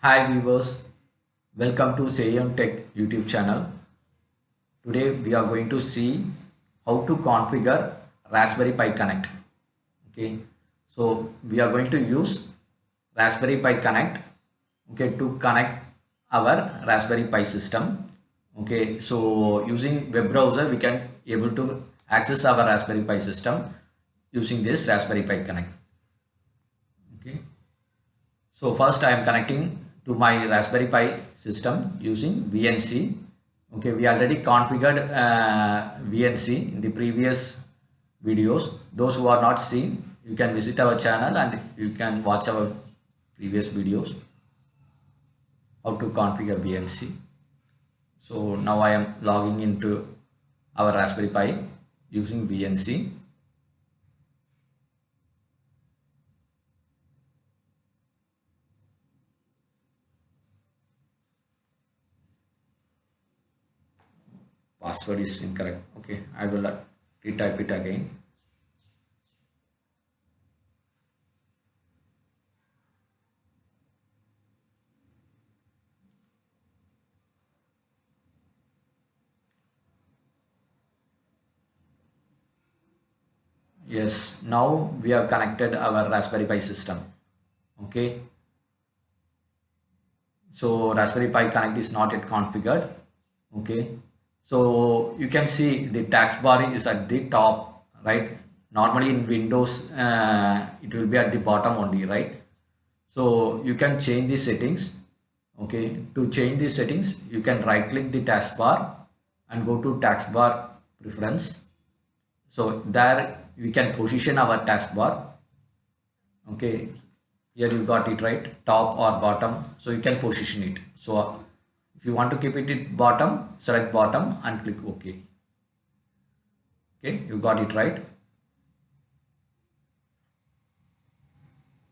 Hi viewers, welcome to Sayon Tech YouTube channel. Today we are going to see how to configure Raspberry Pi Connect. Okay, so we are going to use Raspberry Pi Connect, okay, to connect our Raspberry Pi system. Okay, so using web browser we can able to access our Raspberry Pi system using this Raspberry Pi Connect. Okay. So first I am connecting to my Raspberry Pi system using VNC. Okay, we already configured VNC in the previous videos. Those who are not seen, you can visit our channel and you can watch our previous videos how to configure VNC. So now I am logging into our Raspberry Pi using VNC. Password is incorrect. Okay, I will retype it again. Yes, now we have connected our Raspberry Pi system. Okay, so Raspberry Pi Connect is not yet configured. Okay, so you can see the taskbar is at the top, right? Normally in Windows, it will be at the bottom only, right? So you can change the settings. Okay, to change the settings, you can right click the taskbar and go to taskbar preference. So there we can position our taskbar. Okay, here you got it right, top or bottom, so you can position it. So if you want to keep it at bottom, select bottom and click OK. Okay, you got it right.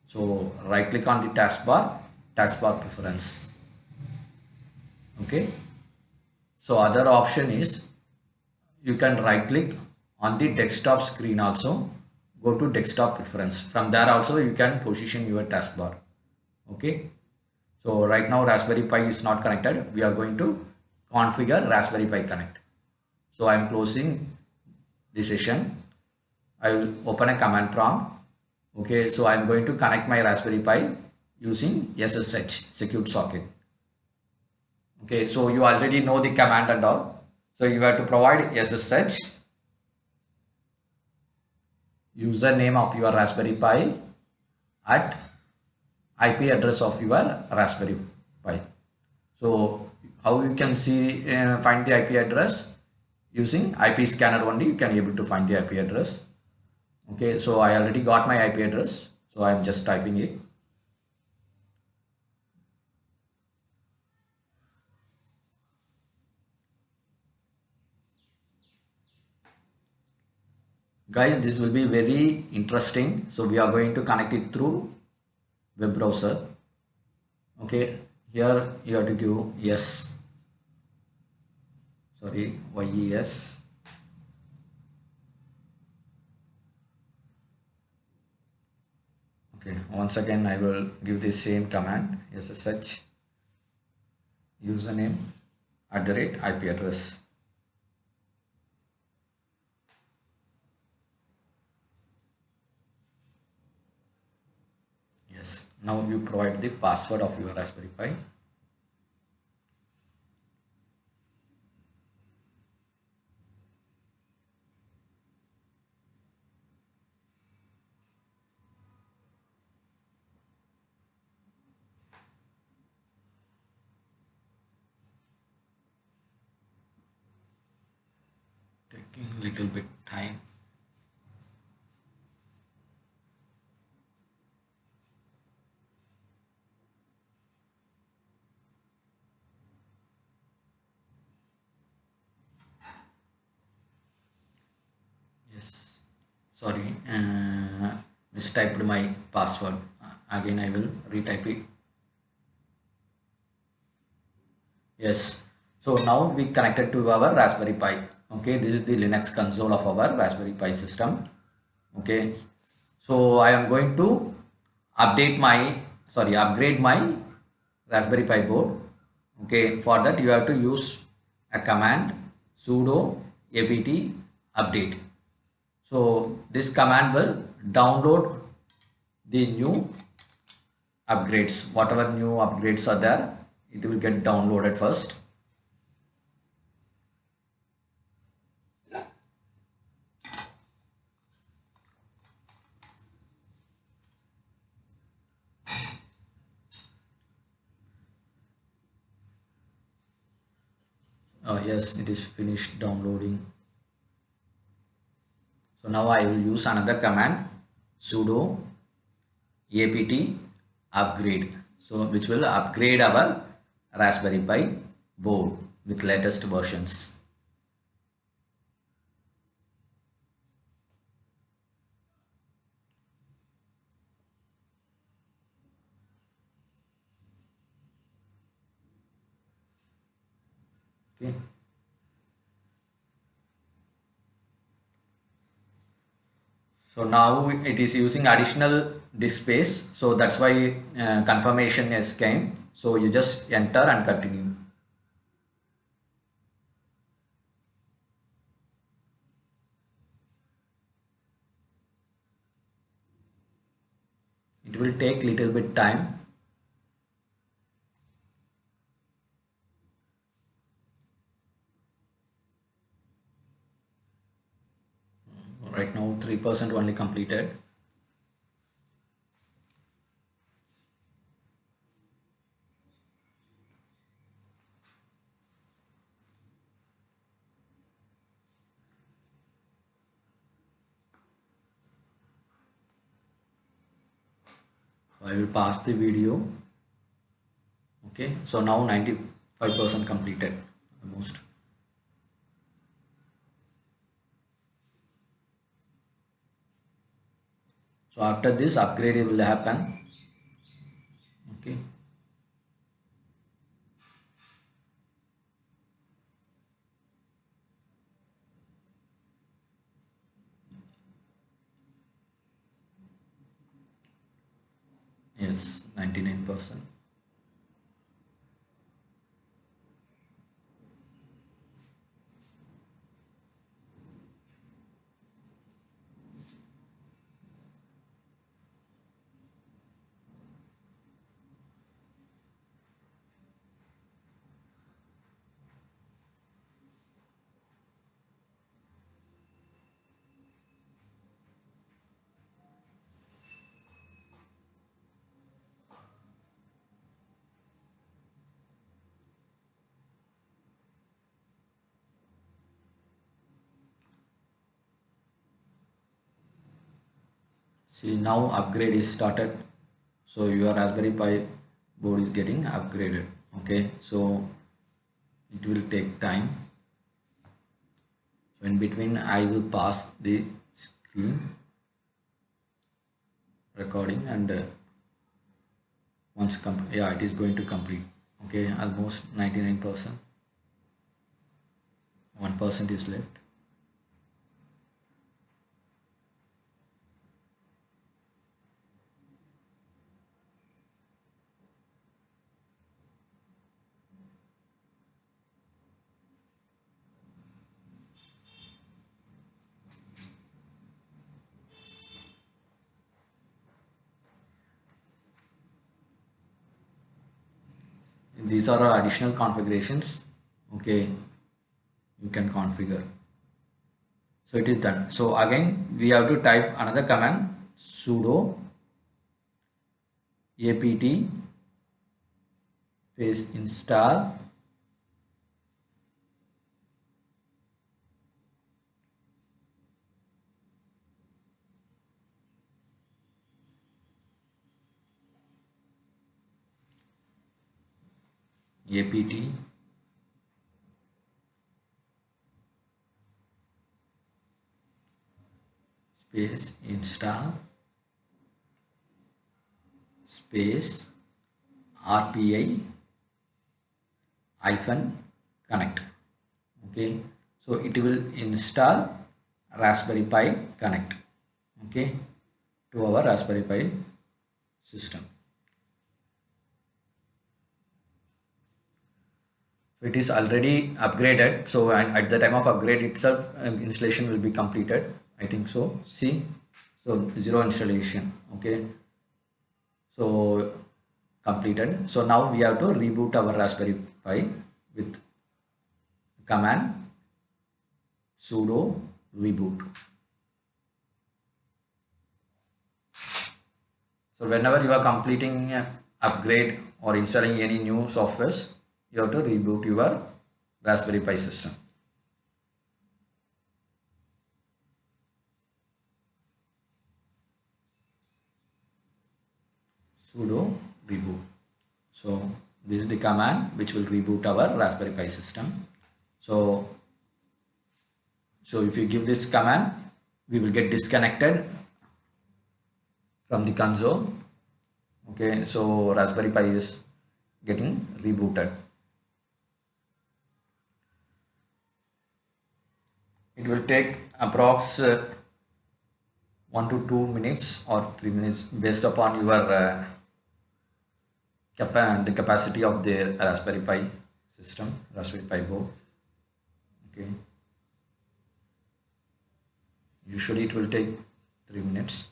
So right click on the taskbar preference. Okay, so other option is you can right click on the desktop screen also, go to desktop preference. From there also you can position your taskbar. Okay, so right now Raspberry Pi is not connected. We are going to configure Raspberry Pi Connect. So I am closing the session. I will open a command prompt. Okay, so I am going to connect my Raspberry Pi using SSH secure socket. Okay, so you already know the command and all. So you have to provide SSH, username of your Raspberry Pi, at IP address of your Raspberry Pi. So how you can see find the IP address? Using IP scanner only you can able to find the IP address. Okay, so I already got my IP address, so I am just typing it. Guys, this will be very interesting. So we are going to connect it through web browser. Okay, here you have to give yes, sorry, yes. Okay, once again I will give the same command SSH username @ IP address. Yes, now you provide the password of your Raspberry Pi. Taking little bit time. Yes, sorry, mistyped my password. Again I will retype it. Yes, so now we connected to our Raspberry Pi. Okay, this is the Linux console of our Raspberry Pi system. Okay, so I am going to upgrade my Raspberry Pi board. Okay, for that you have to use a command sudo apt update. So this command will download the new upgrades, whatever new upgrades are there, it will get downloaded first. Yes, it is finished downloading. So now I will use another command sudo apt upgrade, so which will upgrade our Raspberry Pi board with latest versions. Okay. So now it is using additional disk space, so that's why confirmation is came. So you just enter and continue. It will take little bit time. Right now 3% only completed. I will pause the video. Okay, so now 95% completed almost. So after this upgrade will happen. Okay. Yes, 99%. See, now upgrade is started. So your Raspberry Pi board is getting upgraded. Okay, so it will take time. So in between I will pass the screen recording, and once yeah, it is going to complete. Okay, almost 99%. 1% is left. These are our additional configurations. Okay, you can configure. So it is done. So again we have to type another command sudo apt space install apt space install space RPI hyphen connect. Okay, so it will install Raspberry Pi Connect, okay, to our Raspberry Pi system. So it is already upgraded. So and at the time of upgrade itself, installation will be completed. I think so. See, so zero installation. Okay. So completed. So now we have to reboot our Raspberry Pi with command sudo reboot. So whenever you are completing upgrade or installing any new softwares, you have to reboot your Raspberry Pi system. Sudo reboot. So this is the command which will reboot our Raspberry Pi system. So if you give this command, we will get disconnected from the console. Okay, so Raspberry Pi is getting rebooted. It will take approx 1 to 2 minutes or 3 minutes based upon your the capacity of the Raspberry Pi system, Raspberry Pi board. Okay, usually it will take 3 minutes.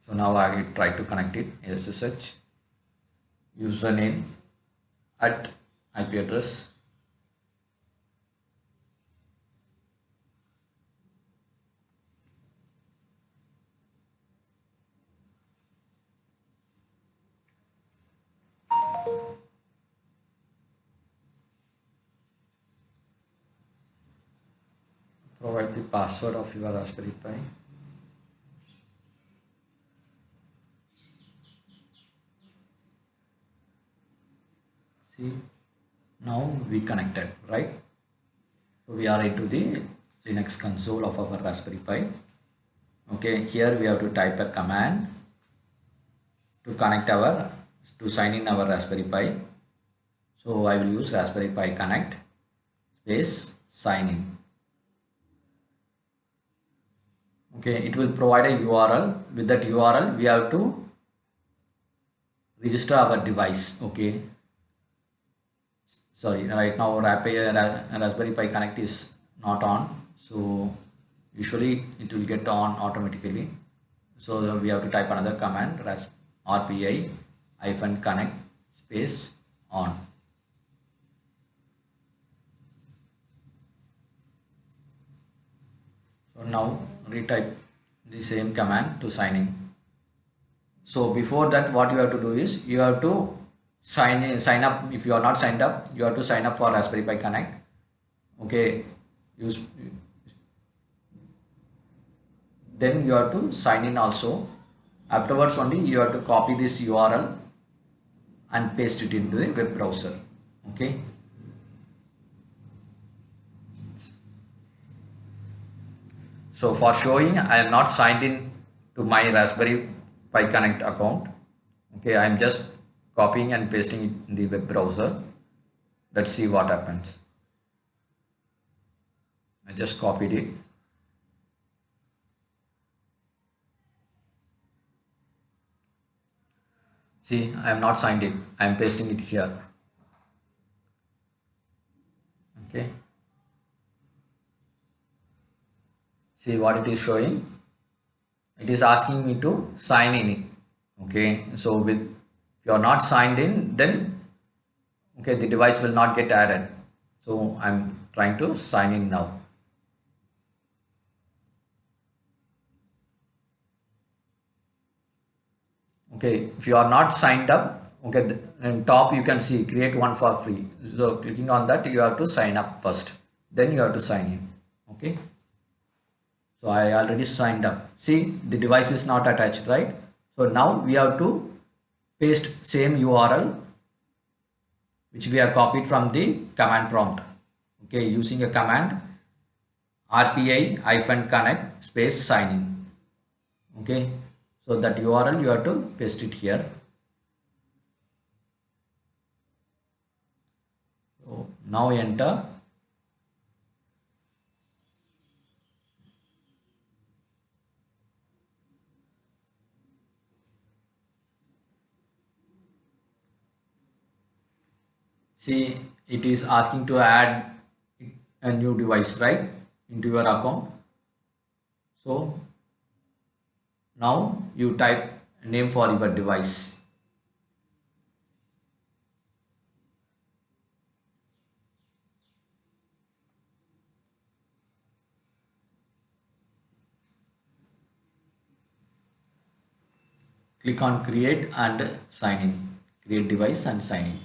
So now I try to connect it. SSH username at IP address. Provide the password of your Raspberry Pi. See, now we connected, right? So we are into the Linux console of our Raspberry Pi. Okay, here we have to type a command to sign in our Raspberry Pi. So I will use Raspberry Pi connect space sign in. Okay, it will provide a URL. With that URL, we have to register our device. Okay, sorry, right now Raspberry Pi connect is not on, so usually it will get on automatically. So we have to type another command, rpi -connect space on. So now retype the same command to sign in. So before that, what you have to do is you have to sign up. If you are not signed up, you have to sign up for Raspberry Pi Connect. Okay, then you have to sign in also. Afterwards only you have to copy this URL and paste it into the web browser. Okay. So for showing, I am not signed in to my Raspberry Pi Connect account. Okay, I am just copying and pasting it in the web browser. Let's see what happens. I just copied it. See, I am not signed in. I am pasting it here. Okay. See what it is showing. It is asking me to sign in. Okay. So if you are not signed in, then okay, the device will not get added. So I'm trying to sign in now. Okay, if you are not signed up, okay, in top you can see create one for free. So clicking on that, you have to sign up first, then you have to sign in. Okay, so I already signed up. See, the device is not attached, right? So now we have to paste same URL which we have copied from the command prompt. Okay, using a command rpi -connect space sign in. Okay, so that URL you have to paste it here. So now enter. See, it is asking to add a new device, right, into your account. So now you type name for your device. Click on create and sign in. Create device and sign in.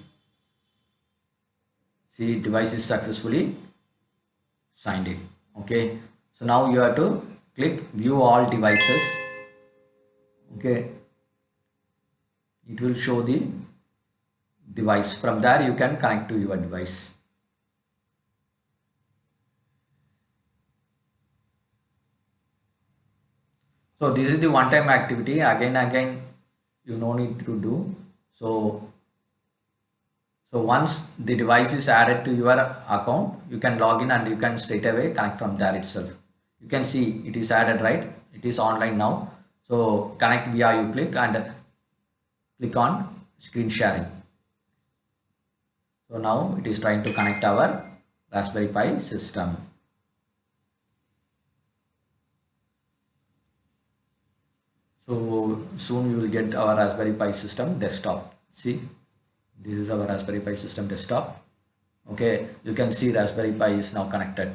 See, device is successfully signed in. Okay, so now you have to click view all devices. Okay, it will show the device. From there you can connect to your device. So this is the one-time activity. Again you no need to do. So once the device is added to your account, you can log in and you can straight away connect from there itself. You can see it is added, right? It is online now. So connect via you click and click on screen sharing. So now it is trying to connect our Raspberry Pi system. So soon you will get our Raspberry Pi system desktop. See, this is our Raspberry Pi system desktop. Okay, you can see Raspberry Pi is now connected.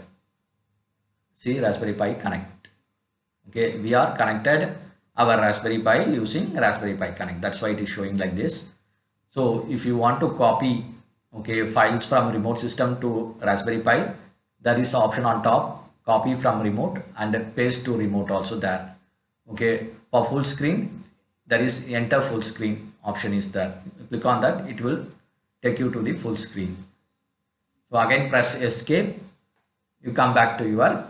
See, Raspberry Pi connect. Okay, we are connected our Raspberry Pi using Raspberry Pi Connect. That's why it is showing like this. So if you want to copy, okay, files from remote system to Raspberry Pi, there is option on top, copy from remote, and paste to remote also there. Okay, for full screen, there is enter full screen option is there. Click on that, it will take you to the full screen. So again press escape, you come back to your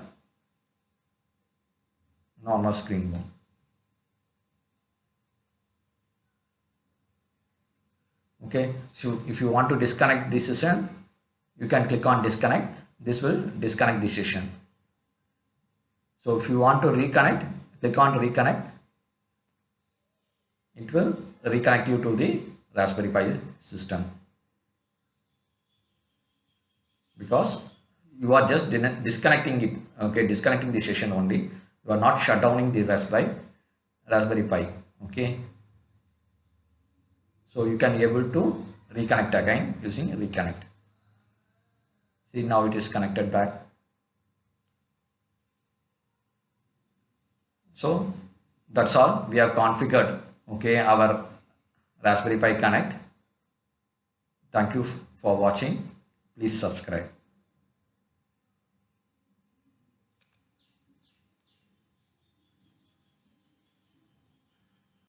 normal screen mode. Okay, so if you want to disconnect this session, you can click on disconnect. This will disconnect the session. So if you want to reconnect, click on reconnect. It will reconnect you to the Raspberry Pi system, because you are just disconnecting it. Okay, disconnecting the session only. You are not shutdowning the Raspberry Pi. Okay, so you can be able to reconnect again using reconnect. See, now it is connected back. So that's all. We have configured, okay, our Raspberry Pi Connect. Thank you for watching. Please subscribe.